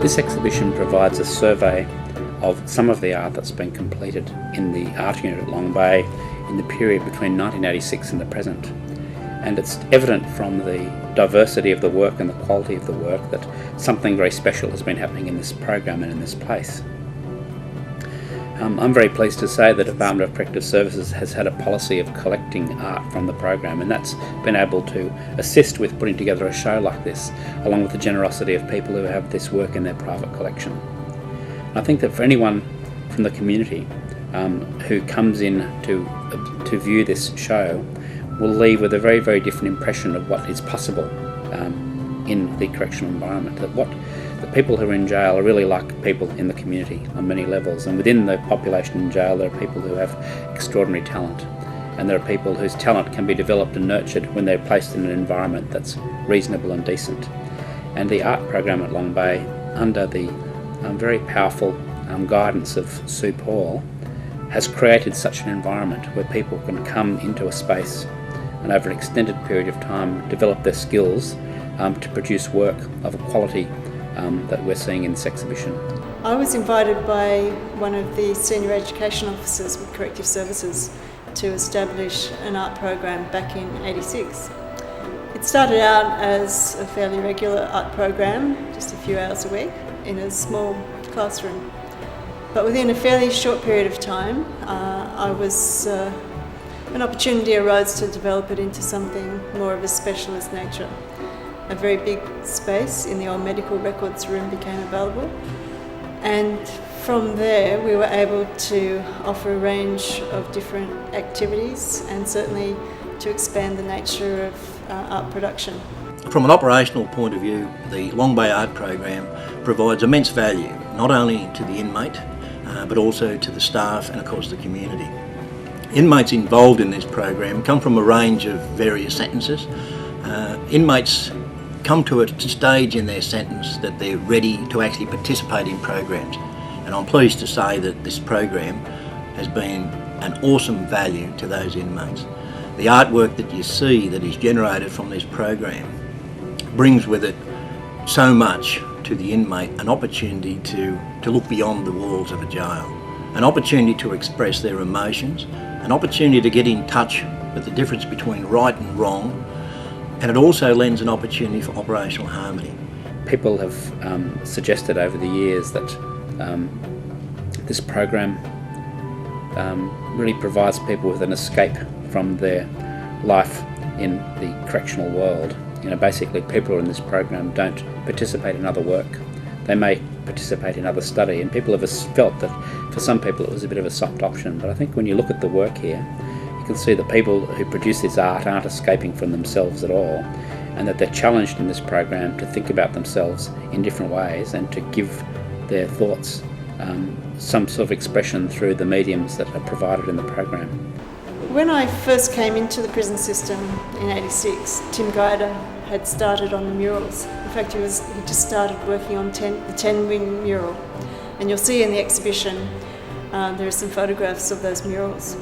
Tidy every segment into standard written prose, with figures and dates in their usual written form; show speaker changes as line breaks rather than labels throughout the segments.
This exhibition provides a survey of some of the art that's been completed in the art unit at Long Bay in the period between 1986 and the present. And it's evident from the diversity of the work and the quality of the work that something very special has been happening in this program and in this place. I'm very pleased to say that the Department of Corrective Services has had a policy of collecting art from the program, and that's been able to assist with putting together a show like this, along with the generosity of people who have this work in their private collection. I think that for anyone from the community who comes in to view this show will leave with a very, very different impression of what is possible in the correctional environment. That what the people who are in jail are really like people in the community on many levels, and within the population in jail there are people who have extraordinary talent, and there are people whose talent can be developed and nurtured when they're placed in an environment that's reasonable and decent. And the art program at Long Bay, under the very powerful guidance of Sue Pall, has created such an environment where people can come into a space and over an extended period of time develop their skills to produce work of a quality that we're seeing in this exhibition.
I was invited by one of the senior education officers with Corrective Services to establish an art program back in '86. It started out as a fairly regular art program, just a few hours a week in a small classroom. But within a fairly short period of time, an opportunity arose to develop it into something more of a specialist nature. A very big space in the old medical records room became available, and from there we were able to offer a range of different activities and certainly to expand the nature of art production.
From an operational point of view, the Long Bay Art Program provides immense value, not only to the inmate, but also to the staff and of course the community. Inmates involved in this program come from a range of various sentences. Inmates come to a stage in their sentence that they're ready to actually participate in programs, and I'm pleased to say that this program has been an awesome value to those inmates. The artwork that you see that is generated from this program brings with it so much to the inmate, an opportunity to look beyond the walls of a jail, an opportunity to express their emotions, an opportunity to get in touch with the difference between right and wrong, and it also lends an opportunity for operational harmony.
People have suggested over the years that this program really provides people with an escape from their life in the correctional world. You know, basically people who are in this program don't participate in other work. They may participate in other study, and people have felt that for some people it was a bit of a soft option. But I think when you look at the work here, you can see that people who produce this art aren't escaping from themselves at all, and that they're challenged in this program to think about themselves in different ways and to give their thoughts some sort of expression through the mediums that are provided in the program.
When I first came into the prison system in '86, Tim Guider had started on the murals. In fact, he just started working on the 10-wing mural, and you'll see in the exhibition there are some photographs of those murals.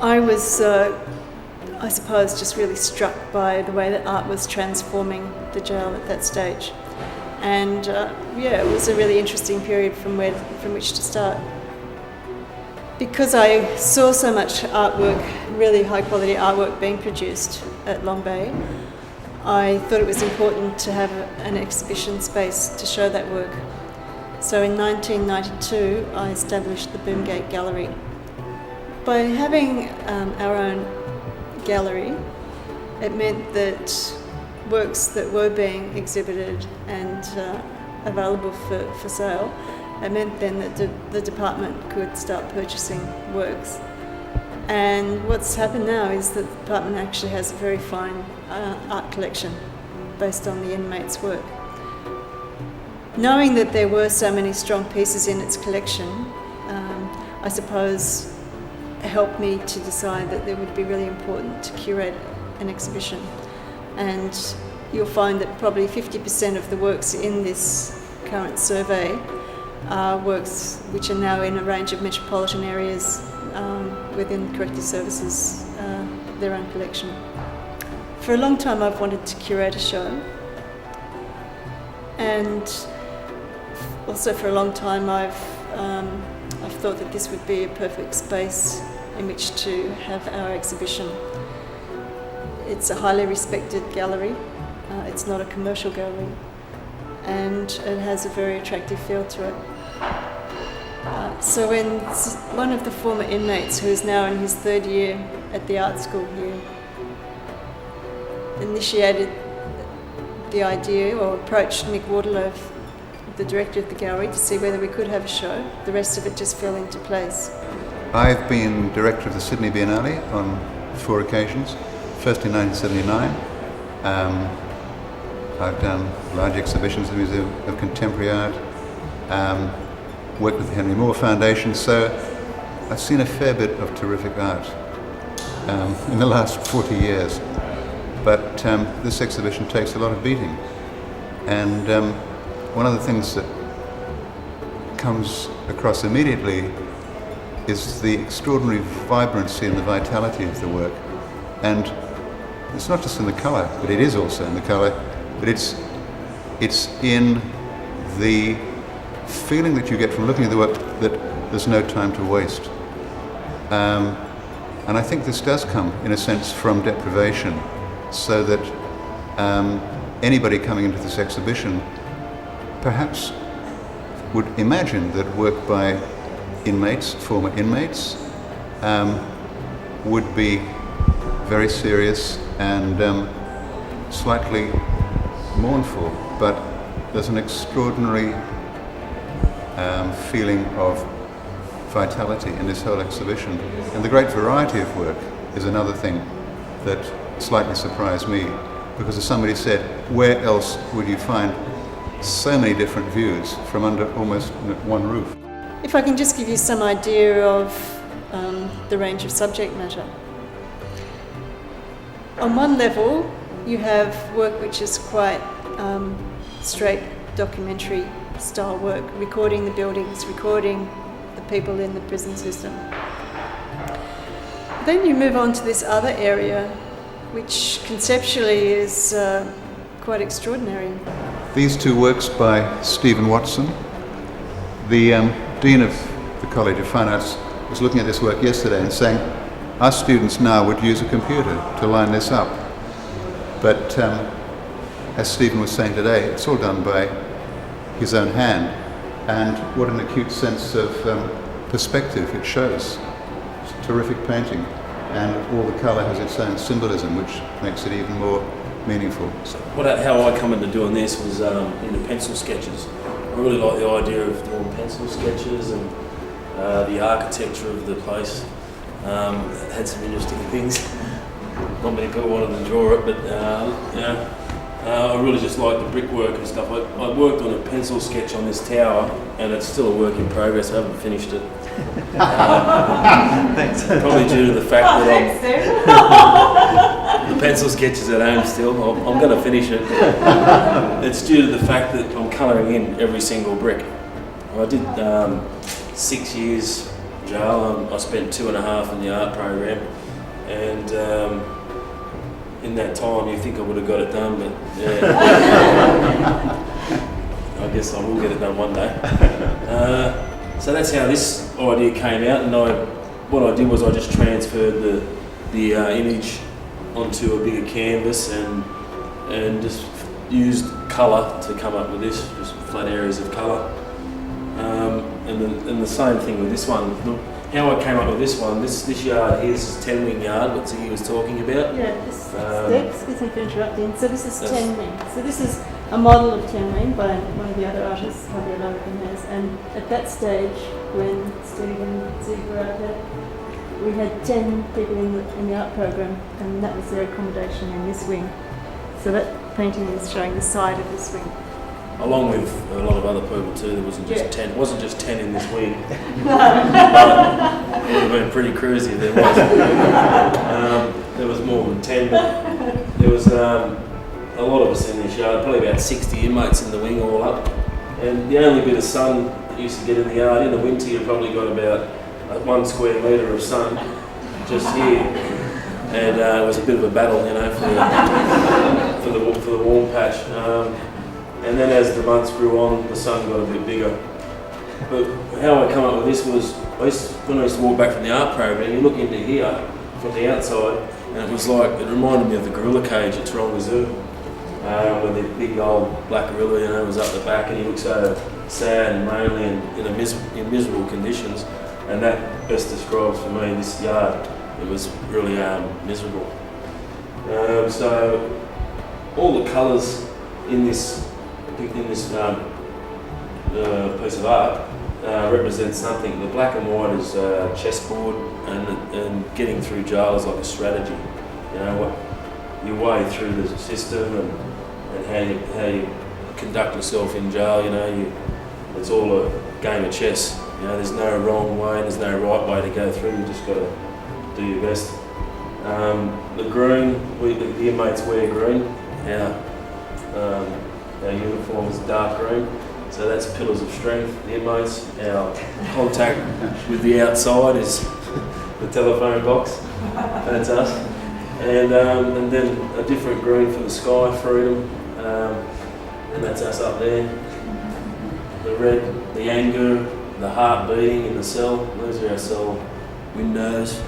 I was, I suppose, just really struck by the way that art was transforming the jail at that stage, and it was a really interesting period from which to start. Because I saw so much artwork, really high quality artwork being produced at Long Bay, I thought it was important to have an exhibition space to show that work. So in 1992 I established the Boomgate Gallery. By having our own gallery, it meant that works that were being exhibited and available for sale, it meant then that the department could start purchasing works. And what's happened now is that the department actually has a very fine art collection based on the inmates' work. Knowing that there were so many strong pieces in its collection, I suppose helped me to decide that it would be really important to curate an exhibition. And you'll find that probably 50% of the works in this current survey are works which are now in a range of metropolitan areas within Corrective Services, their own collection. For a long time I've wanted to curate a show, and Also, for a long time, I've thought that this would be a perfect space in which to have our exhibition. It's a highly respected gallery. It's not a commercial gallery, and it has a very attractive feel to it. So when one of the former inmates, who is now in his 3rd year at the art school here, initiated the idea or approached Mick Waterlow, the director of the gallery, to see whether we could have a show, the rest of it just fell into place.
I've been director of the Sydney Biennale on 4 occasions, first in 1979. I've done large exhibitions at the Museum of Contemporary Art, worked with the Henry Moore Foundation, so I've seen a fair bit of terrific art in the last 40 years. But this exhibition takes a lot of beating. And one of the things that comes across immediately is the extraordinary vibrancy and the vitality of the work. And it's not just in the colour, but it is also in the colour, but it's in the feeling that you get from looking at the work that there's no time to waste. And I think this does come, in a sense, from deprivation, so that anybody coming into this exhibition perhaps would imagine that work by inmates, former inmates, would be very serious and slightly mournful, but there's an extraordinary feeling of vitality in this whole exhibition. And the great variety of work is another thing that slightly surprised me, because as somebody said, where else would you find so many different views from under almost one roof?
If I can just give you some idea of the range of subject matter. On one level, you have work which is quite straight documentary style work, recording the buildings, recording the people in the prison system. Then you move on to this other area, which conceptually is quite extraordinary.
These 2 works by Stephen Watson. The Dean of the College of Fine Arts was looking at this work yesterday and saying, our students now would use a computer to line this up. But as Stephen was saying today, it's all done by his own hand. And what an acute sense of perspective it shows. It's a terrific painting. And all the colour has its own symbolism, which makes it even more meaningful.
How I come into doing this was in the pencil sketches. I really like the idea of doing pencil sketches and the architecture of the place. It had some interesting things. Not many people wanted to draw it, but I really just like the brickwork and stuff. I worked on a pencil sketch on this tower, and it's still a work in progress. I haven't finished it.
Thanks.
Probably due to the fact that the pencil sketch is at home still. I'm going to finish it. It's due to the fact that I'm colouring in every single brick. I did 6 years jail. I spent 2.5 in the art program, and in that time you think I would have got it done, but yeah. I guess I will get it done one day. So that's how this idea came out, and what I did was I just transferred the image onto a bigger canvas and just used colour to come up with this, just flat areas of colour. And the same thing with this one. How I came up with this one, this yard here, this is 10 wing yard, what he was talking about.
Yeah, excuse me for interrupting. So this is 10 wing. So this is a model of 10 wing by one of the other artists, Javier Lopez. And at that stage, when Stephen Zieg were out there, we had 10 people in the art program, and that was their accommodation in this wing. So that painting is showing the side of this wing.
Along with a lot of other people too. There wasn't just 10. It wasn't just 10 in this wing. But it would have been pretty crazy if there was. There was more than 10. But there was a lot of us in this yard. Probably about 60 inmates in the wing all up. And the only bit of sun that used to get in the yard in the winter, you probably got about 1 square metre of sun just here. And it was a bit of a battle, you know, for the warm patch. And then as the months grew on, the sun got a bit bigger. But how I come up with this was, when I used to walk back from the art program, you look into here from the outside, and it was like, it reminded me of the gorilla cage at Taronga Zoo, where the big old black gorilla, you know, was up the back, and he looked so sad and lonely and in miserable conditions. And that best describes for me this yard. It was really miserable. So all the colours in this piece of art represent something. The black and white is chessboard, and getting through jail is like a strategy. You know, what your way through the system and how you conduct yourself in jail. You know, it's all a game of chess. You know, there's no wrong way, there's no right way to go through. You just got to do your best. The green, the inmates wear green. Our uniform is dark green. So that's pillars of strength, the inmates. Our contact with the outside is the telephone box. That's us. And then a different green for the sky, freedom. And that's us up there. The red, the anger, the heart beating in the cell. Those are our cell windows.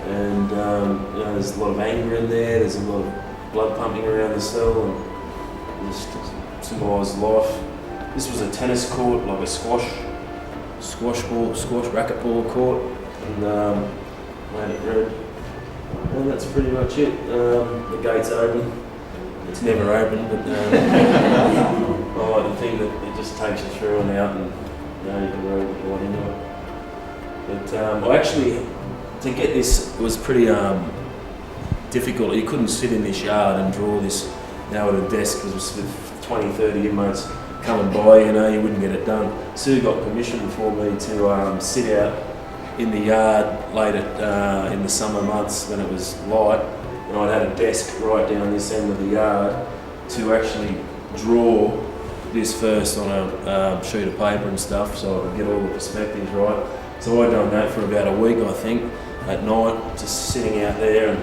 And you know, there's a lot of anger in there. There's a lot of blood pumping around the cell, and just symbolises life. This was a tennis court, like a squash racquetball court, and made it red. And that's pretty much it. The gate's open. It's never open, but I like to think that it just takes you through and out, and you know, you can read what you want into it. But I actually, to get this, it was pretty difficult. You couldn't sit in this yard and draw this now at a desk, because with 20, 30 inmates coming by, you know, you wouldn't get it done. Sue got permission for me to sit out in the yard late in the summer months when it was light, and I'd had a desk right down this end of the yard to actually draw this first on a sheet of paper and stuff, so I could get all the perspectives right. So I'd done that for about a week, I think, at night, just sitting out there, and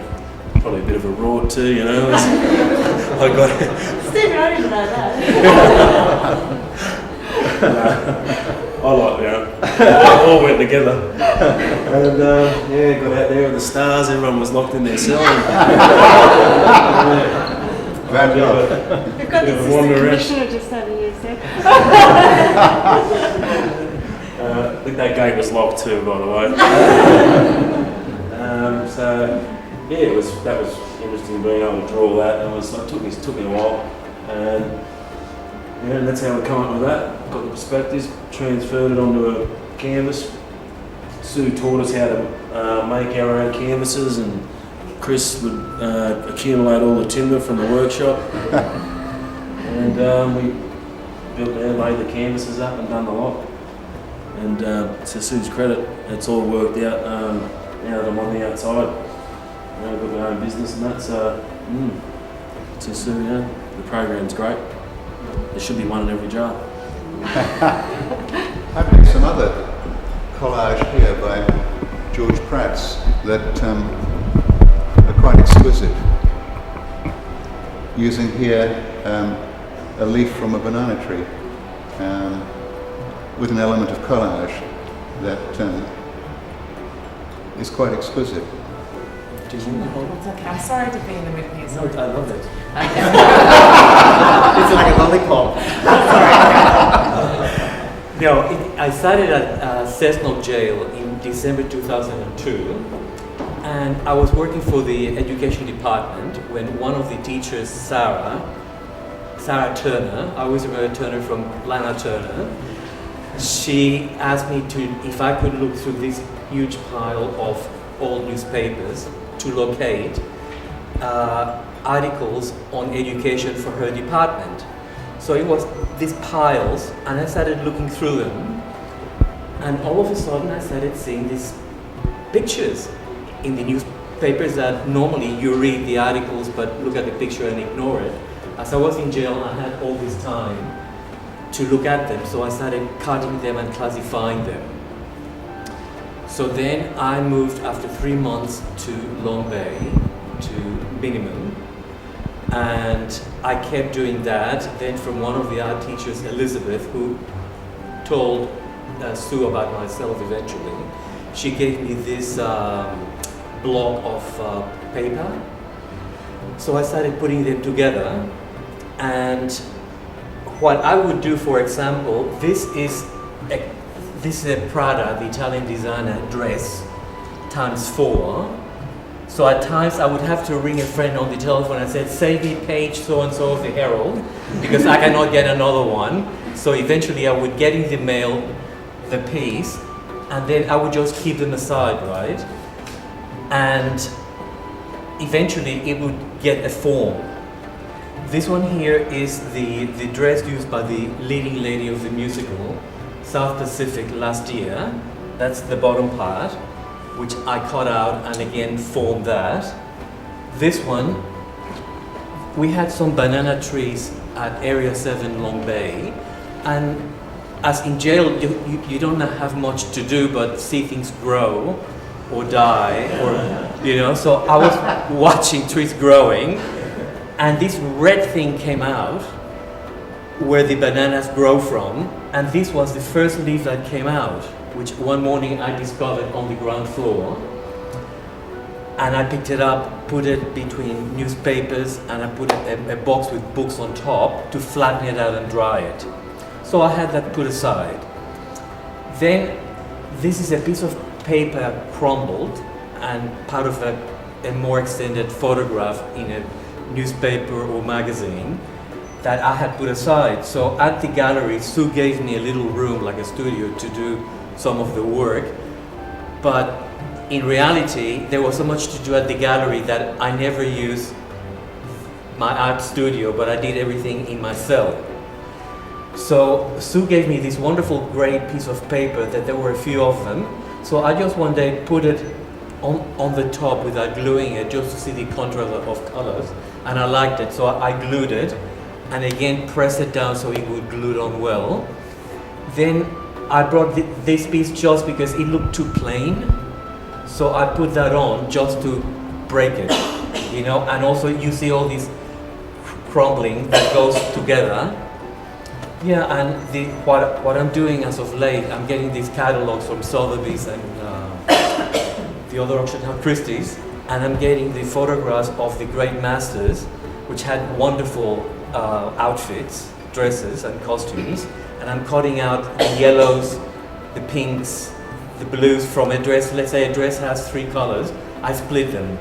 probably a bit of a roar too, you know. I got it.
Stephen, I didn't know that.
I like that. All went together. And yeah, got out there with the stars. Everyone was locked in their cell.
Bad job.
We've got the assistant commissioner just over here, Steph.
I think that gate was locked too, by the way. So yeah, that was interesting being able to draw that. And it took me a while, and yeah, and that's how we come up with that. Got the perspectives, transferred it onto a canvas. Sue taught us how to make our own canvases, and Chris would accumulate all the timber from the workshop, and we built and laid the canvases up and done the lot. And to Sue's credit, it's all worked out. Now that I'm on the outside, you know, I've got my own business and that. So, to Sue, yeah, the program's great. There should be one in every jar.
I've got some other collage here by George Pratt's that are quite exquisite. Using here a leaf from a banana tree with an element of collage that is quite exquisite.
It's okay. I'm sorry to be in the middle here.
No, I love it.
Okay.
It's like a lollipop. No, I started at Cessnock Jail in December 2002, and I was working for the education department when one of the teachers, Sarah Turner, I always remember Turner from Lana Turner, she asked me if I could look through this huge pile of old newspapers to locate articles on education for her department. So it was these piles, and I started looking through them, and all of a sudden I started seeing these pictures in the newspapers that normally you read the articles but look at the picture and ignore it. As I was in jail, I had all this time to look at them, so I started cutting them and classifying them. So then I moved after 3 months to Long Bay, to Minimum, And I kept doing that. Then from one of the art teachers, Elizabeth, who told Sue about myself eventually, she gave me this block of paper. So I started putting them together. And what I would do, for example, this is a Prada, the Italian designer, dress ×4. So at times I would have to ring a friend on the telephone and say, save me page so-and-so of the Herald, because I cannot get another one. So eventually I would get in the mail the piece, and then I would just keep them aside, right? And eventually it would get a form. This one here is the dress used by the leading lady of the musical, South Pacific, last year. That's the bottom part, which I cut out and again formed that. This one, we had some banana trees at Area 7 Long Bay, and as in jail, you don't have much to do but see things grow or die, or, you know, so I was watching trees growing, and this red thing came out where the bananas grow from, and this was the first leaf that came out, which one morning I discovered on the ground floor. And I picked it up, put it between newspapers, and I put a box with books on top to flatten it out and dry it. So I had that put aside. Then this is a piece of paper crumbled and part of a more extended photograph in a newspaper or magazine that I had put aside. So at the gallery, Sue gave me a little room, like a studio, to do some of the work. But in reality, there was so much to do at the gallery that I never used my art studio, but I did everything in my cell. So Sue gave me this wonderful gray piece of paper that there were a few of them. So I just one day put it on the top without gluing it, just to see the contrast of colors. And I liked it, so I glued it. And again press it down so it would glue on well. Then I brought this piece just because it looked too plain, so I put that on just to break it, you know. And also you see all this crumbling that goes together. Yeah, and what I'm doing as of late, I'm getting these catalogs from Sotheby's and the other auction house, Christie's, and I'm getting the photographs of the great masters, which had wonderful outfits, dresses and costumes, and I'm cutting out the yellows, the pinks, the blues from a dress. Let's say a dress has 3 colors, I split them,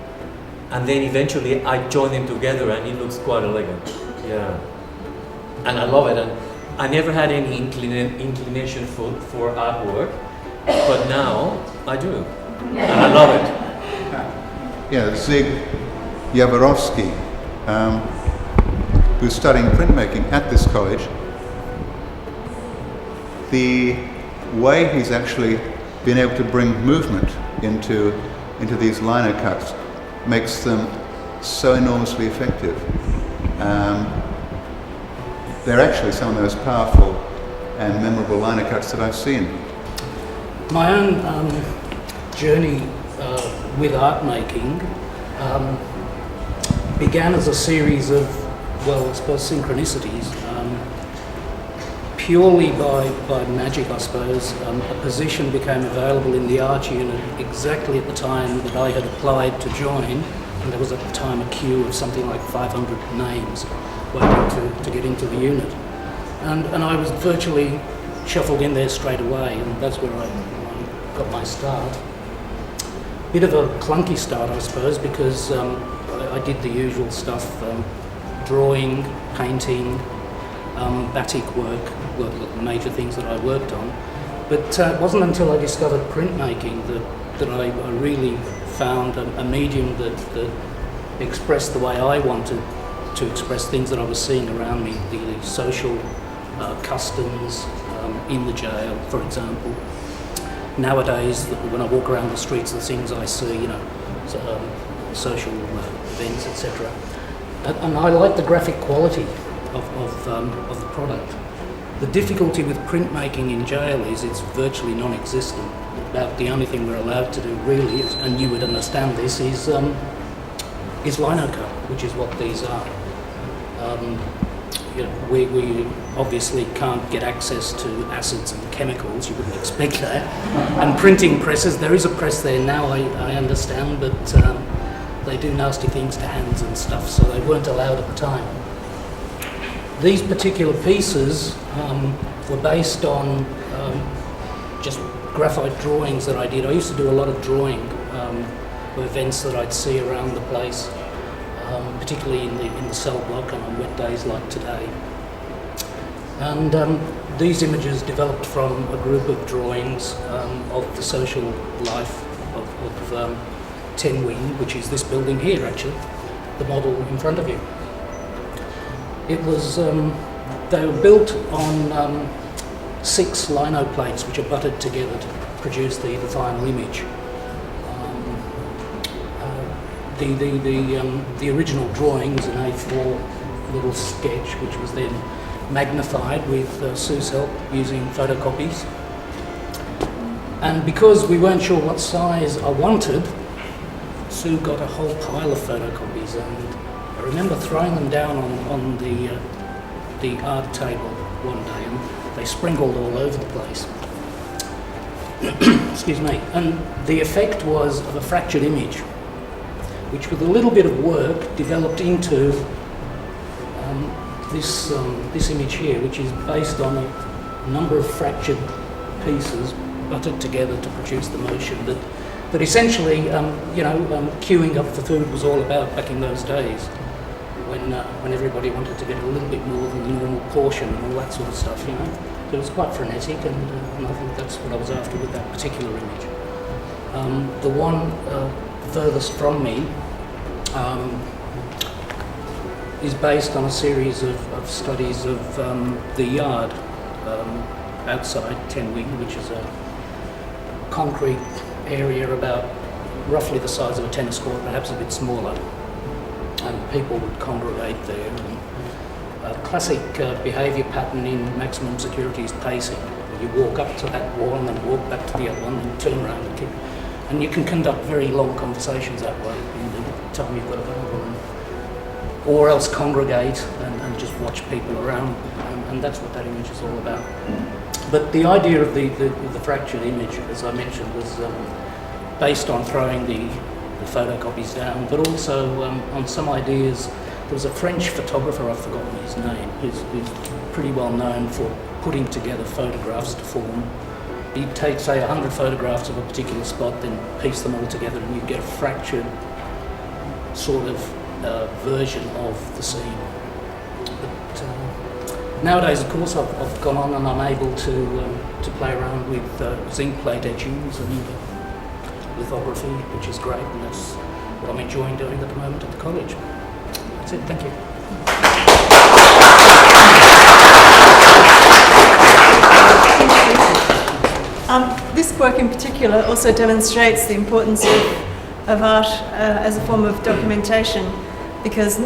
and then eventually I join them together and it looks quite elegant. Yeah, and I love it. And I never had any inclination for artwork, but now I do, and I love it.
Yeah, Zig Jaworowski, who's studying printmaking at this college, the way he's actually been able to bring movement into these lino cuts makes them so enormously effective. They're actually some of the most powerful and memorable lino cuts that I've seen.
My own journey with art making began as a series of, well, I suppose synchronicities. Purely by magic, I suppose, a position became available in the art unit exactly at the time that I had applied to join, and there was at the time a queue of something like 500 names waiting to get into the unit. And I was virtually shuffled in there straight away, and that's where I got my start. Bit of a clunky start, I suppose, because I did the usual stuff, drawing, painting, batik work, were the major things that I worked on. But it wasn't until I discovered printmaking that I really found a medium that expressed the way I wanted to express things that I was seeing around me, the social customs in the jail, for example. Nowadays, when I walk around the streets, the things I see, you know, social events, etc. And I like the graphic quality of the product. The difficulty with printmaking in jail is it's virtually non-existent. About the only thing we're allowed to do really is, and you would understand this, is lino cut, which is what these are. We obviously can't get access to acids and chemicals, you wouldn't expect that. And printing presses, there is a press there now, I understand, but they do nasty things to hands and stuff, so they weren't allowed at the time. These particular pieces were based on just graphite drawings that I did. I used to do a lot of drawing of events that I'd see around the place, particularly in the cell block and on wet days like today. And these images developed from a group of drawings of the social life of 10 Wing, which is this building here actually, the model in front of you. It was, they were built on 6 lino plates which are butted together to produce the final image. The original drawing was an A4 little sketch which was then magnified with Sue's help using photocopies. And because we weren't sure what size I wanted, Sue got a whole pile of photocopies, and I remember throwing them down on the art table one day, and they sprinkled all over the place. Excuse me. And the effect was of a fractured image, which with a little bit of work developed into this image here, which is based on a number of fractured pieces butted together to produce the motion that essentially, queuing up for food was all about back in those days, when everybody wanted to get a little bit more than the normal portion and all that sort of stuff, you know. So it was quite frenetic, and I think that's what I was after with that particular image. The one furthest from me is based on a series of studies of the yard outside 10 Wing, which is a concrete area about roughly the size of a tennis court, perhaps a bit smaller, and people would congregate there. And a classic behaviour pattern in maximum security is pacing. You walk up to that wall and then walk back to the other one and turn around and keep. And you can conduct very long conversations that way in the time you've got available, or else congregate and just watch people around, and that's what that image is all about. But the idea of the fractured image, as I mentioned, was based on throwing the photocopies down, but also on some ideas. There was a French photographer, I've forgotten his name, who's pretty well known for putting together photographs to form. He'd take, say, 100 photographs of a particular spot, then piece them all together, and you'd get a fractured sort of version of the scene. But nowadays, of course, I've gone on and I'm able to play around with zinc plate etchings and lithography, which is great, and that's what I'm enjoying doing at the moment at the college. That's it, thank you.
This work in particular also demonstrates the importance of art as a form of documentation, because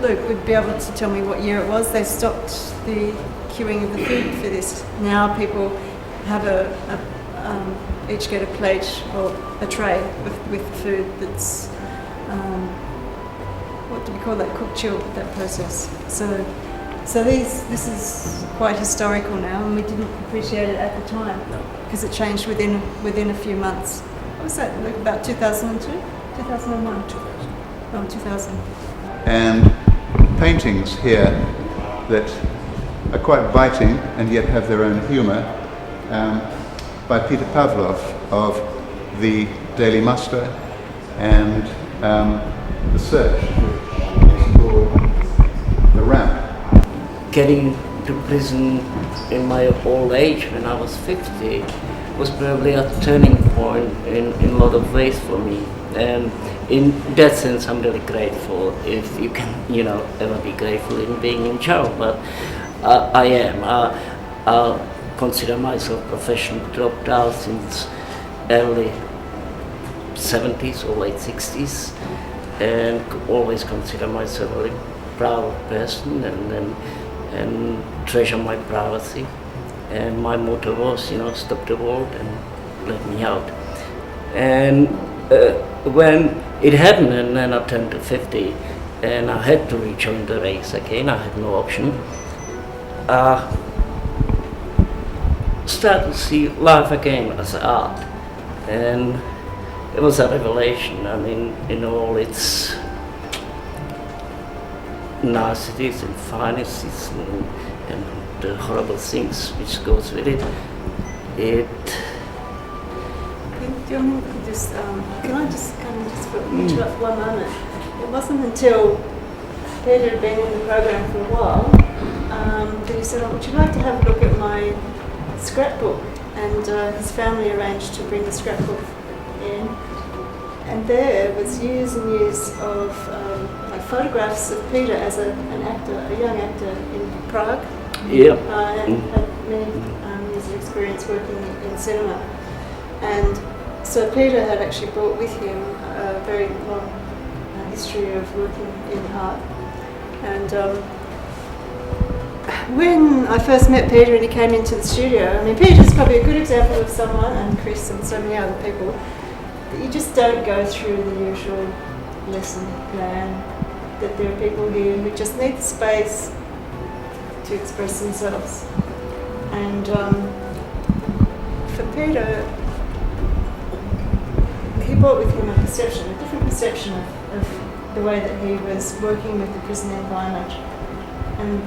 Luke would be able to tell me what year it was they stopped the queuing of the food for this. Now people have each get a plate or a tray with food that's, what do we call that, cook chill, that process. So this is quite historical now, and we didn't appreciate it at the time because it changed within a few months. What was that, like about 2002? 2001? 2000. Oh, 2000.
And paintings here that are quite biting and yet have their own humour, by Peter Pavlov of the Daily Muster and The Search, which is called The Ramp.
Getting to prison in my old age when I was 50 was probably a turning point in a lot of ways for me, and in that sense I'm really grateful, if you can ever be grateful in being in jail, but I am. I consider myself professionally dropped out since early 70s or late 60s, and always consider myself a really proud person and treasure my privacy. And my motto was, stop the world and let me out. And when it happened, and then I turned to 50, and I had to rejoin the race again. I had no option. Start to see life again as art, and it was a revelation. I mean, in all its niceties and finenesses and the horrible things which goes with it.
Do you want me to just, can I just come and just interrupt for one moment? It wasn't until Peter had been in the program for a while that he said, "Oh, would you like to have a look at my scrapbook?" And his family arranged to bring the scrapbook in. And there was years and years of like photographs of Peter as an actor, a young actor in Prague.
Yeah.
And had many years of experience working in cinema. And so Peter had actually brought with him a very long history of working in art. And when I first met Peter and he came into the studio, I mean, Peter's probably a good example of someone, and Chris and so many other people, that you just don't go through the usual lesson plan, that there are people here who just need the space to express themselves. And for Peter, he brought with him a perception, a different perception of the way that he was working with the prison environment. And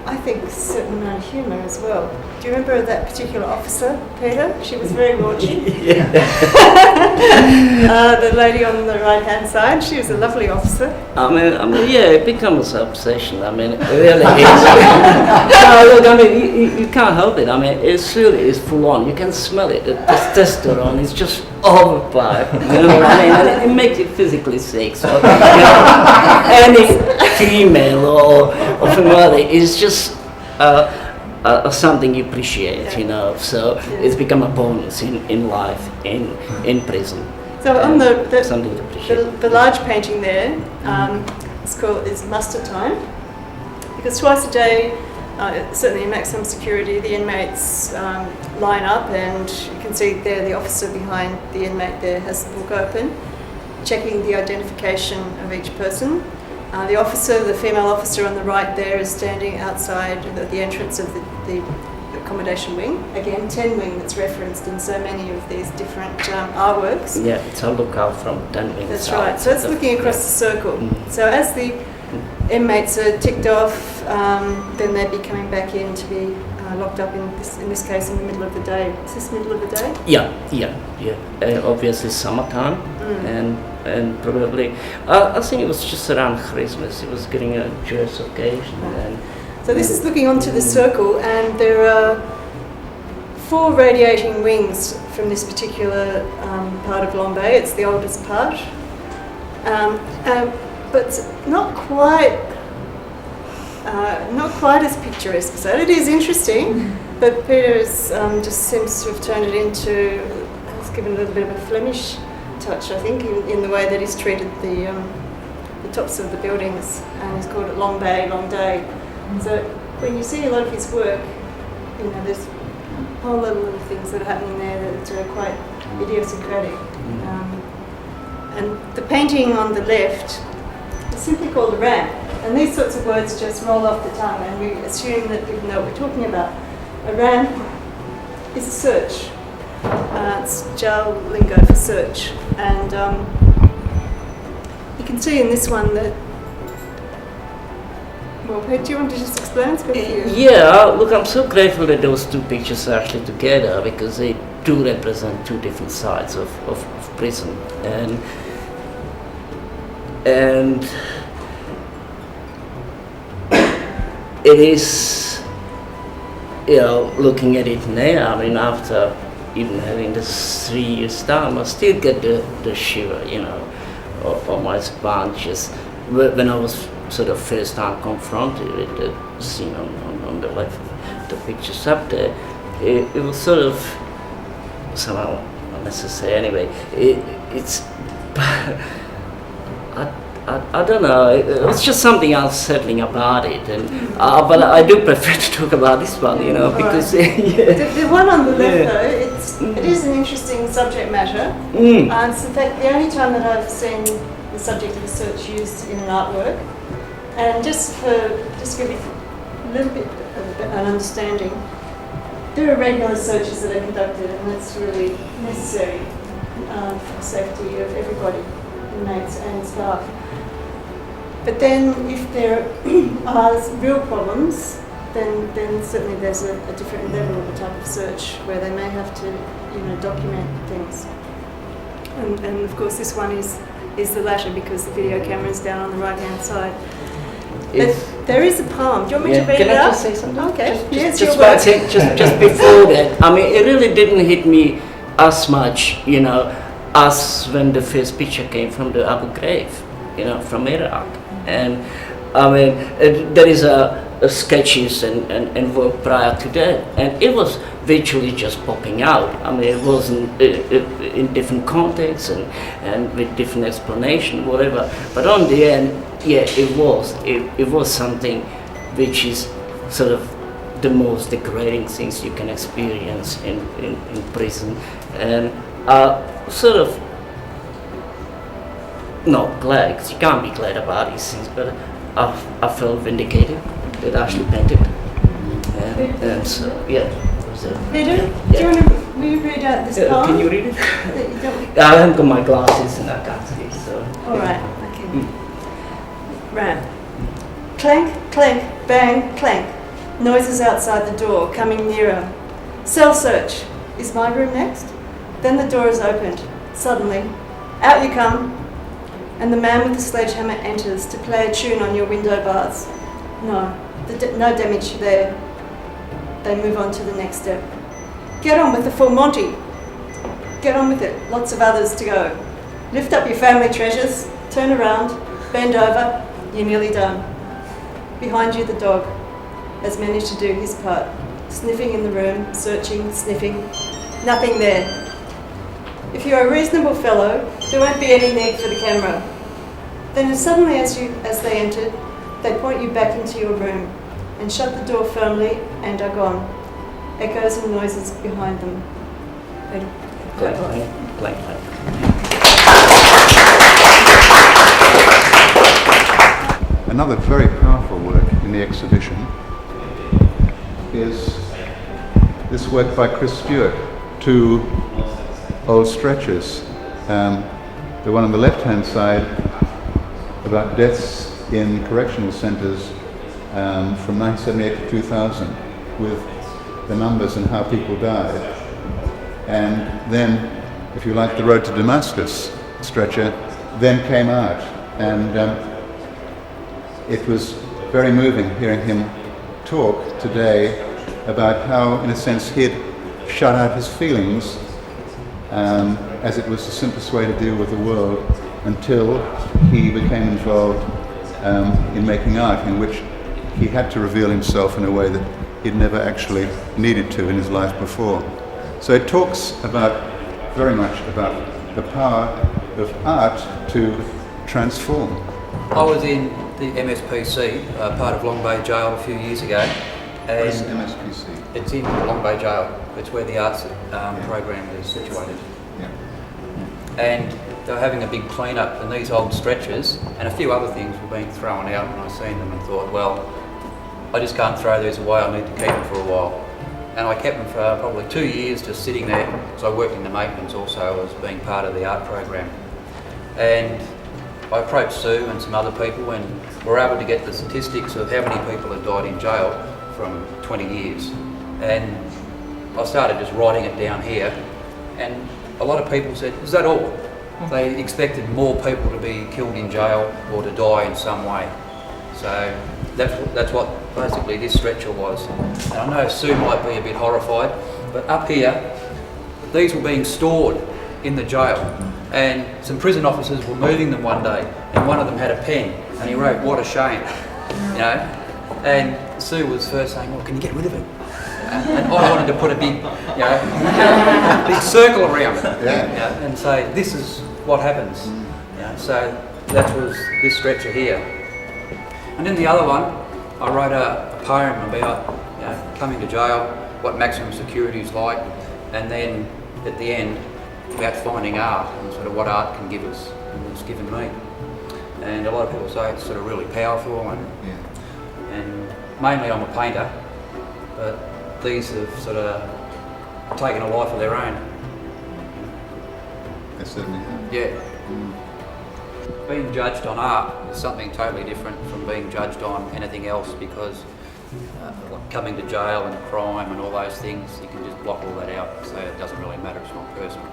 I think a certain amount of humour as well. Do you remember that particular officer, Peter? She was very raunchy.
Yeah.
The lady on the right-hand side, she was a lovely officer.
I mean, yeah, it becomes an obsession. I mean, it really is. No, look, I mean, you can't help it. I mean, it really is full on. You can smell it. The testosterone is just overpowered. You know what I mean? And it makes you physically sick. So, you know, any female or female is just something you appreciate, you know. So it's become a bonus in life, in prison.
So on
something to appreciate.
the large painting there, is muster time, because twice a day, certainly in maximum security, the inmates line up, and you can see there the officer behind the inmate there has the book open, checking the identification of each person. The officer, the female officer on the right there, is standing outside the entrance of the accommodation wing. Again, 10 wing that's referenced in so many of these different artworks.
Yeah, it's a lookout from 10 wings.
That's right. So it's looking across the circle. So as the inmates are ticked off, then they'd be coming back in to be locked up in this case in the middle of the day. Is this middle of the day?
Yeah. Obviously summertime, and probably I think it was just around Christmas. It was getting a joyous occasion. And
so this is looking onto the circle, and there are 4 radiating wings from this particular part of Long Bay. It's the oldest part, but not quite as picturesque as that. It is interesting, but Peter just seems to have turned it into, has given a little bit of a Flemish touch, I think, in the way that he's treated the tops of the buildings, and he's called it Long Bay, Long Day. So when you see a lot of his work, you know, there's a whole lot of little things that are happening there that are quite idiosyncratic. And the painting on the left is simply called a ramp. And these sorts of words just roll off the tongue, and we assume that people know what we're talking about. A ramp is a search. It's jail lingo for search. And you can see in this one that, well, Pete, do you want to just explain? It's better for you.
Yeah, look, I'm so grateful that those 2 pictures are actually together, because they do represent 2 different sides of prison. And it is, you know, looking at it now, I mean, after even having this 3 years time, I still get the shiver, you know, on my spine, just when I was sort of first time confronted with the scene on the left, the pictures up there. It was sort of somehow unnecessary anyway. It's I don't know. It was just something unsettling about it, and but I do prefer to talk about this one, you know, because
the one on the left, though, it is an interesting subject matter. It's in fact the only time that I've seen the subject of a search used in an artwork. And just to give you a little bit of an understanding, there are regular searches that are conducted, and that's really necessary for the safety of everybody, inmates and staff. But then if there are real problems, then certainly there's a different level of the type of search where they may have to, document things. And of course this one is the latter, because the video camera is down on the right-hand side. But there is a poem. Do you want me to read it out?
Can I just say something?
Okay.
Just before that, I mean, it really didn't hit me as much, as when the first picture came from the Abu Ghraib, from Iraq. And I mean, there is a sketches and work prior to that, and it was virtually just popping out. I mean, it wasn't in different contexts and with different explanation, whatever. But on the end, yeah, it was something which is sort of the most degrading things you can experience in prison, and sort of not glad, because you can't be glad about these things, but I felt vindicated that Ashley painted. And so, yeah.
Peter,
yeah.
do you want to read out this poem?
Can you read it? I haven't got my glasses and I can't see, so.
All right, okay. Right. Clank, clank, bang, clank. Noises outside the door, coming nearer. Cell search. Is my room next? Then the door is opened. Suddenly, out you come. And the man with the sledgehammer enters to play a tune on your window bars. No, no damage there. They move on to the next step. Get on with the full Monty. Get on with it. Lots of others to go. Lift up your family treasures, turn around, bend over, you're nearly done. Behind you the dog has managed to do his part. Sniffing in the room, searching, sniffing. Nothing there. If you're a reasonable fellow, there won't be any need for the camera. Then as suddenly as they entered, they point you back into your room and shut the door firmly and are gone. Echoes and noises behind them.
Clank, clank, clank, clank.
Another very powerful work in the exhibition is this work by Chris Stewart, 2 old stretchers. The one on the left-hand side about deaths in correctional centres from 1978 to 2000, with the numbers and how people died. And then, if you like, the Road to Damascus stretcher then came out, and it was very moving hearing him talk today about how, in a sense, he'd shut out his feelings as it was the simplest way to deal with the world, until he became involved in making art, in which he had to reveal himself in a way that he'd never actually needed to in his life before. So it talks very much about the power of art to transform.
I was in the MSPC, part of Long Bay Jail, a few years ago.
What is MSPC?
It's in Long Bay Jail. It's where the arts program is situated.
Yeah.
And they were having a big clean-up, and these old stretchers and a few other things were being thrown out, and I seen them and thought, well, I just can't throw these away, I need to keep them for a while. And I kept them for probably 2 years just sitting there, because I worked in the maintenance also as being part of the art program. And I approached Sue and some other people, and were able to get the statistics of how many people had died in jail from 20 years. And I started just writing it down here, and a lot of people said, is that all? They expected more people to be killed in jail or to die in some way. So that's what basically this stretcher was. And I know Sue might be a bit horrified, but up here, these were being stored in the jail, and some prison officers were moving them one day, and one of them had a pen, and he wrote, "What a shame," you know. And Sue was first saying, "Well, can you get rid of it?" And I wanted to put a big, big circle around it, and say, "This is what happens." So that was this stretcher here. And then the other one, I wrote a poem about coming to jail, what maximum security is like, and then at the end about finding art and sort of what art can give us, and it's given me. and a lot of people say it's sort of really powerful, and mainly I'm a painter, but these have sort of taken a life of their own.
They certainly have.
Yeah. Being judged on art is something totally different from being judged on anything else, because like coming to jail and crime and all those things, you can just block all that out, so it doesn't really matter, it's not personal.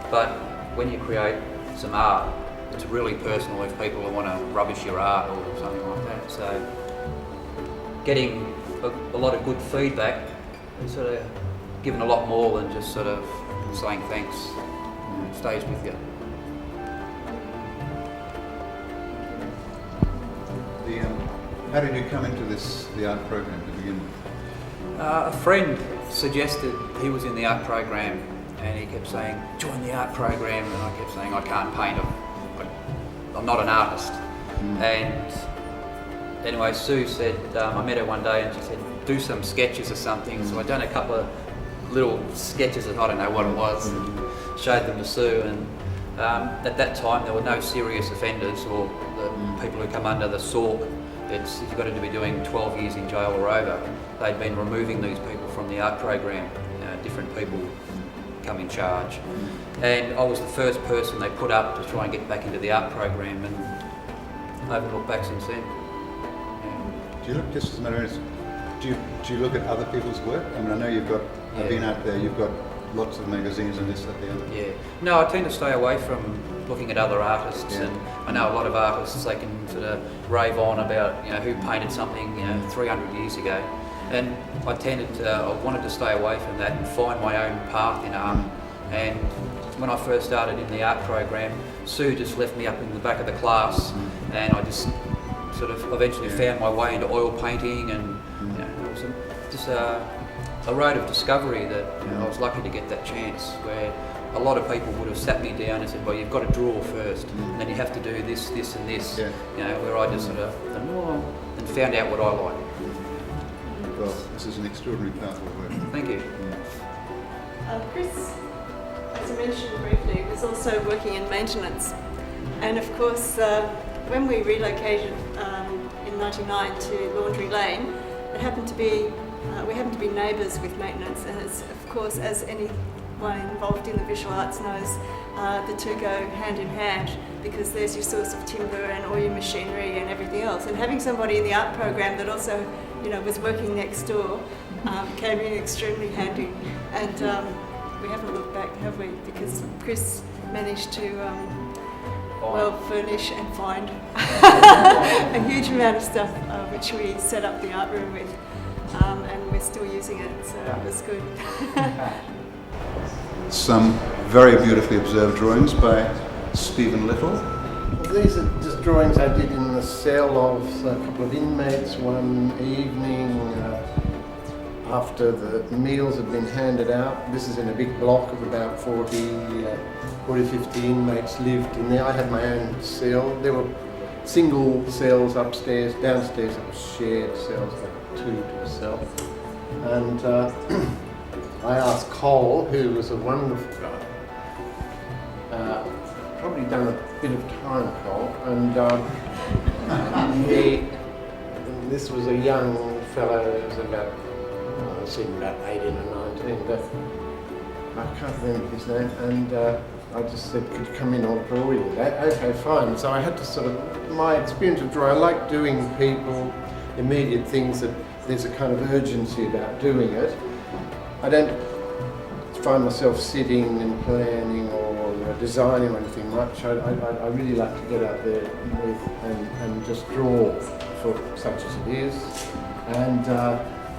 But when you create some art, it's really personal if people want to rubbish your art or something like that. So getting a lot of good feedback is sort of given a lot more than just sort of saying thanks. It stays with you.
How did you come into the art program to begin with?
A friend suggested, he was in the art program, and he kept saying, join the art program, and I kept saying, I can't paint, I'm not an artist. And anyway, Sue said, I met her one day and she said, do some sketches or something. So I'd done a couple of little sketches and I don't know what it was, and showed them to Sue. And at that time there were no serious offenders or the people who come under the SORC. You've got to be doing 12 years in jail or over. They'd been removing these people from the art program. Different people come in charge. And I was the first person they put up to try and get back into the art program, and I haven't looked back since then.
Do you look, just as a matter of interest, do you look at other people's work? I mean, I know you've got, I've been out there, you've got lots of magazines and this, that, the other.
Yeah. No, I tend to stay away from looking at other artists, and I know a lot of artists, they can sort of rave on about, who painted something, 300 years ago. And I wanted to stay away from that and find my own path in art. And when I first started in the art program, Sue just left me up in the back of the class, and I just sort of eventually found my way into oil painting, and it was just a road of discovery that I was lucky to get that chance, where a lot of people would have sat me down and said, well, you've got to draw first, and then you have to do this, this and this, where I just sort of and found out what I like.
Well, this is an extraordinarily powerful work.
Thank you.
Chris, as I mentioned briefly, was also working in maintenance, and of course when we relocated in '99 to Laundry Lane, it happened to be we happened to be neighbours with maintenance, and it's, of course, as anyone involved in the visual arts knows, the two go hand in hand, because there's your source of timber and all your machinery and everything else, and having somebody in the art program that also was working next door came in extremely handy, and we haven't looked back, have we? Because Chris managed to furnish and find a huge amount of stuff which we set up the art room with, and we're still using it, so it was good.
Some very beautifully observed drawings by Stephen Little.
Well, these are just drawings I did in the cell of a couple of inmates one evening after the meals had been handed out. This is in a big block of about 40, 50 inmates lived in there. I had my own cell. There were single cells upstairs, downstairs it was shared cells, like two to a cell. And I asked Cole, who was a wonderful guy, probably done a bit of time, Cole, and this was a young fellow, he was about, I seemed about 18 or 19, but I can't remember his name, and I just said, could you come in, I'll draw you. Okay, fine. So I had to sort of, my experience of drawing, I like doing people, immediate things that there's a kind of urgency about doing it. I don't find myself sitting and planning or designing or anything much. I really like to get out there with and just draw for such as it is, and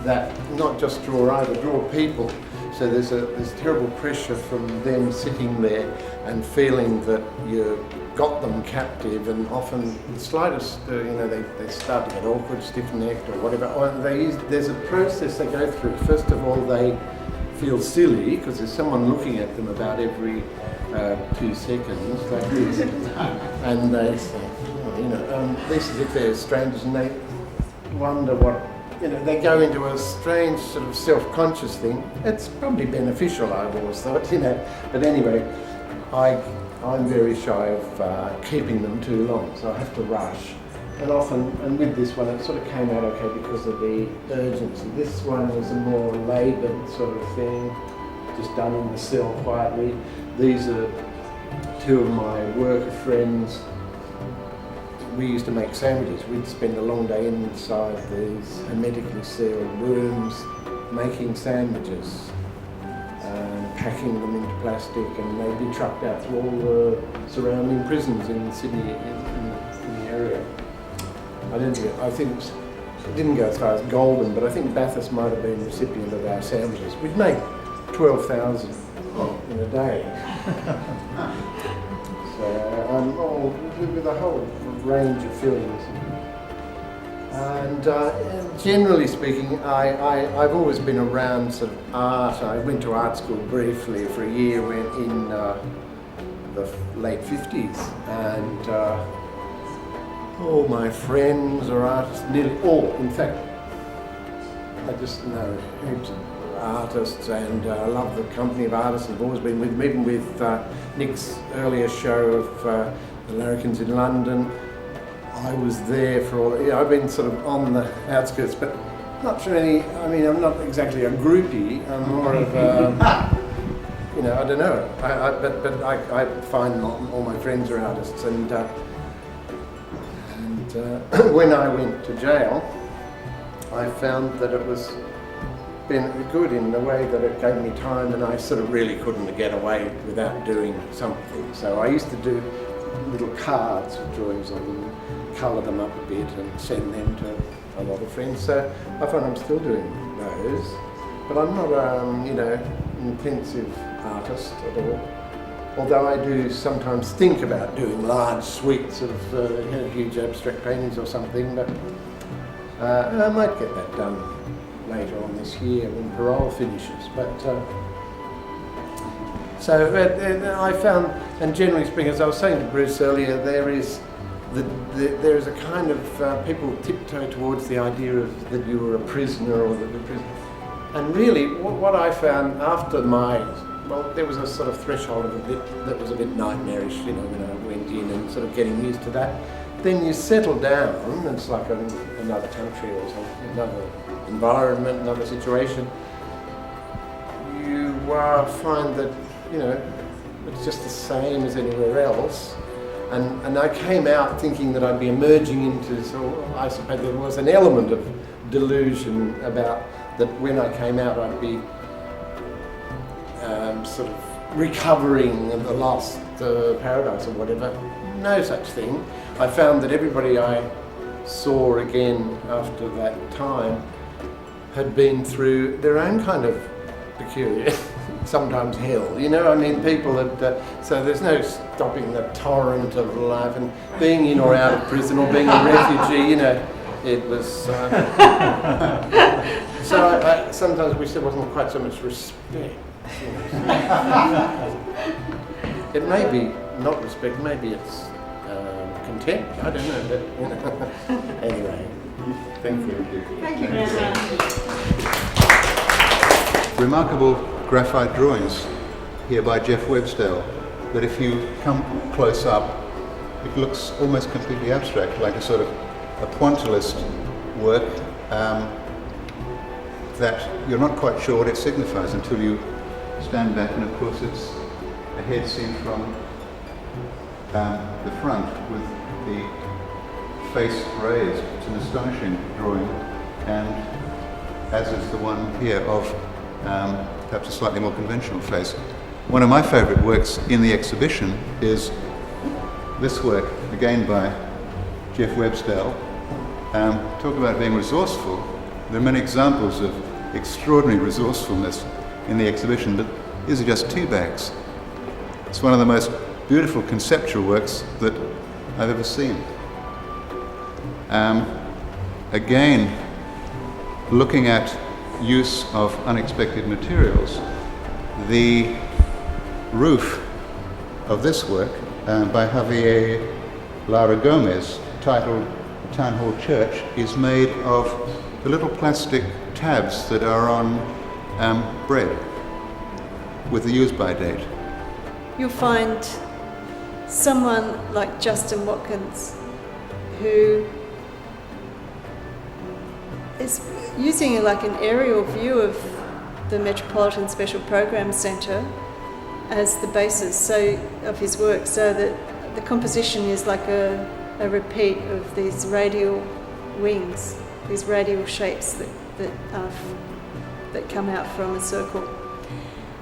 that not just draw either, draw people. So there's terrible pressure from them sitting there and feeling that you got them captive, and often the slightest, they start to get awkward, stiff-necked or whatever. There's a process they go through. First of all, they feel silly because there's someone looking at them about every 2 seconds, like this, and they say, this is if they're strangers, and they wonder what. They go into a strange sort of self-conscious thing. It's probably beneficial, I've always thought, but anyway, I I'm very shy of keeping them too long, so I have to rush. And often, and with this one, it sort of came out okay because of the urgency. This one was a more laboured sort of thing, just done in the cell quietly. These are two of my worker friends. We used to make sandwiches. We'd spend a long day inside these hermetically sealed rooms making sandwiches, packing them into plastic, and they'd be trucked out to all the surrounding prisons in Sydney, in the area. I think it didn't go as far as Golden, but I think Bathurst might have been the recipient of our sandwiches. We'd make 12,000 in a day. So, with a whole range of fillings. And generally speaking, I've always been around sort of art. I went to art school briefly for a year in the late 50s, and all my friends are artists, nearly all. In fact, I just know heaps of artists, and I love the company of artists. I've always been with them, even with Nick's earlier show of the Larrikins in London. I was there for all. I've been sort of on the outskirts, but not sure any. I mean, I'm not exactly a groupie. I'm more of a, I don't know. But I find all my friends are artists, and when I went to jail, I found that it was been good in the way that it gave me time, and I sort of really couldn't get away without doing something. So I used to do little cards with drawings on them, colour them up a bit and send them to a lot of friends. So I find I'm still doing those, but I'm not an intensive artist at all. Although I do sometimes think about doing large, sweet, sort of huge abstract paintings or something, but I might get that done later on this year when parole finishes. But I found, and generally speaking, as I was saying to Bruce earlier, there is a kind of people tiptoe towards the idea of that you were a prisoner or that the prison. And really, what I found after there was a sort of threshold of a bit that was a bit nightmarish, when I went in and sort of getting used to that. Then you settle down, it's like another country or something, another environment, another situation. You find that, it's just the same as anywhere else. And I came out thinking that I'd be emerging into, so I suppose there was an element of delusion about that when I came out I'd be sort of recovering the lost paradise or whatever. No such thing. I found that everybody I saw again after that time had been through their own kind of peculiar, sometimes hell, people that, so there's no stopping the torrent of life, and being in or out of prison or being a refugee, it was, so I sometimes wish there wasn't quite so much respect. It may be not respect, maybe it's contempt, I don't know, but anyway, thank you.
Thank you very much.
Remarkable graphite drawings here by Jeff Websdale, but if you come close up, it looks almost completely abstract, like a sort of a pointillist work that you're not quite sure what it signifies until you stand back, and of course it's a head seen from the front with the face raised. It's an astonishing drawing, and as is the one here of perhaps a slightly more conventional face. One of my favourite works in the exhibition is this work, again by Jeff Websdale. Talk about being resourceful. There are many examples of extraordinary resourcefulness in the exhibition, but these are just tea bags. It's one of the most beautiful conceptual works that I've ever seen. Again, looking at use of unexpected materials, the roof of this work by Javier Lara Gomez, titled Town Hall Church, is made of the little plastic tabs that are on bread with the use-by date.
You'll find someone like Justin Watkins, who is using like an aerial view of the Metropolitan Special Programs Centre as the basis of his work, so that the composition is like a repeat of these radial wings, these radial shapes that come out from a circle.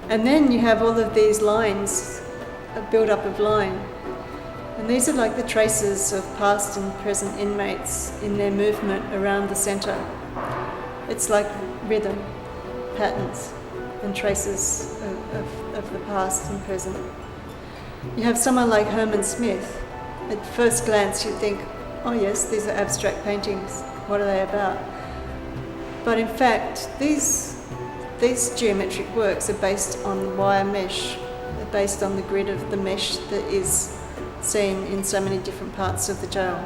And then you have all of these lines, a build-up of line. And these are like the traces of past and present inmates in their movement around the centre. It's like rhythm, patterns, and traces of the past and present. You have someone like Herman Smith. At first glance you'd think, oh yes, these are abstract paintings, what are they about? But in fact, these geometric works are based on wire mesh. They're based on the grid of the mesh that is seen in so many different parts of the jail.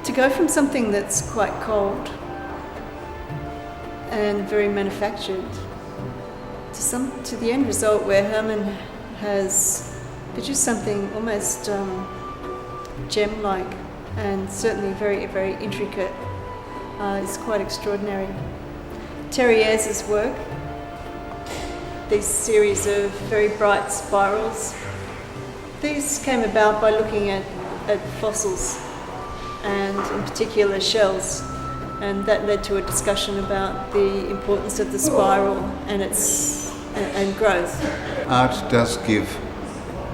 To go from something that's quite cold and very manufactured to the end result where Herman has produced something almost gem-like and certainly very, very intricate, is quite extraordinary. Terry Ayres' work, these series of very bright spirals, these came about by looking at fossils and in particular shells, and that led to a discussion about the importance of the spiral and and growth.
Art does give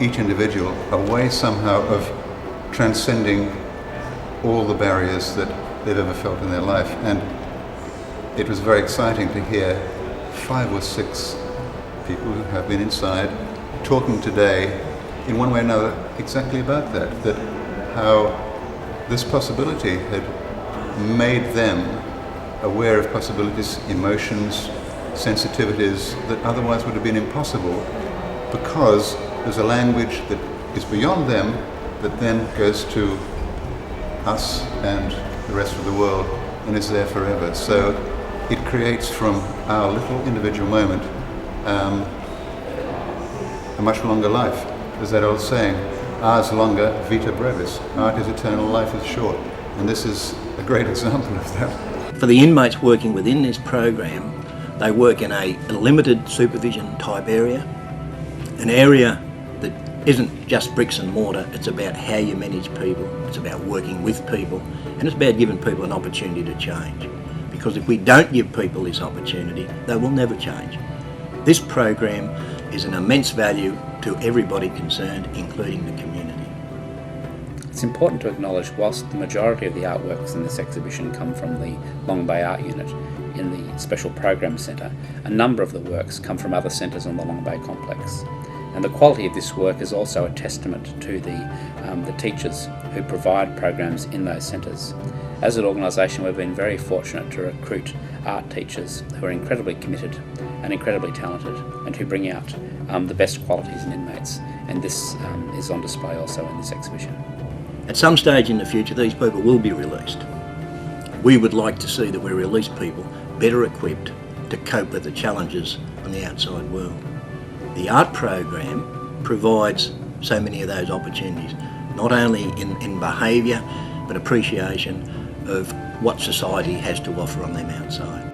each individual a way somehow of transcending all the barriers that they've ever felt in their life, and it was very exciting to hear 5 or 6 people who have been inside talking today in one way or another exactly about that how this possibility had made them aware of possibilities, emotions, sensitivities that otherwise would have been impossible, because there's a language that is beyond them that then goes to us and the rest of the world and is there forever. So it creates from our little individual moment a much longer life. There's that old saying, ars longa, vita brevis. Art is eternal, life is short. And this is a great example of that.
For the inmates working within this program, they work in a limited supervision type area, an area that isn't just bricks and mortar. It's about how you manage people, it's about working with people, and it's about giving people an opportunity to change. Because if we don't give people this opportunity, they will never change. This program is an immense value to everybody concerned, including the community.
It's important to acknowledge, whilst the majority of the artworks in this exhibition come from the Long Bay Art Unit in the Special Programs Centre, a number of the works come from other centres on the Long Bay complex. And the quality of this work is also a testament to the teachers who provide programs in those centres. As an organisation, we've been very fortunate to recruit art teachers who are incredibly committed and incredibly talented, and who bring out the best qualities in inmates. And this is on display also in this exhibition.
At some stage in the future, these people will be released. We would like to see that we release people better equipped to cope with the challenges on the outside world. The art program provides so many of those opportunities, not only in behaviour, but appreciation of what society has to offer on them outside.